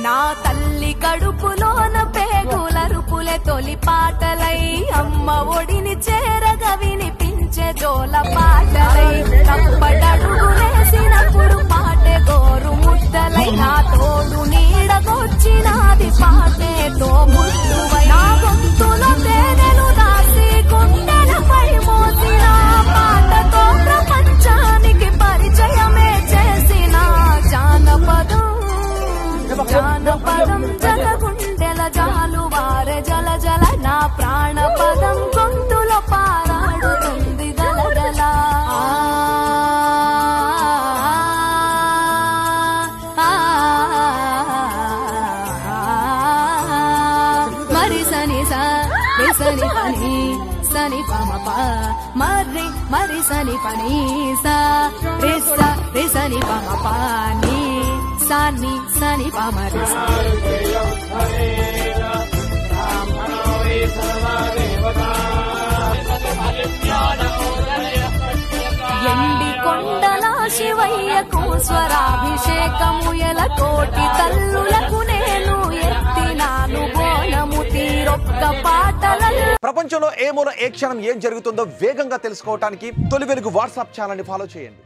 నా తల్లి కడుపులోన పేగులరుపులే తొలి పాటలై అమ్మ ఒడిని చేరగా వినిపించే జోల పాటలై తప్పటడుగులేసినప్పుడు పాటే గోరు ముద్దలై నా తోడు నీడగొచ్చినాది పాటేతో ముద్దువై నా గొంతులో తేనెలు దాసి గుండెలపై మోసిన పాటతో ప్రపంచానికి పరిచయమే చేసిన జానపదం జలగుండెల జాలువారె జల జల నా ప్రాణపదం గొంతులో పారాడుతుంది గలగల మరి సని సని పని సని పమ మరి మరి సని పని రి సని పమ పాని సని సని పమ ఎండి కొండల శివయ్యకు స్వరాభిషేకము ఎల కోటి తల్లులకు నేను ఎత్తినాను బోనము తీరొక్క పాటలలో. ప్రపంచంలో ఏ మూల ఏ క్షణం ఏం జరుగుతుందో వేగంగా తెలుసుకోవడానికి తొలి వెలుగు వాట్సాప్ ఛానల్ ని ఫాలో చేయండి.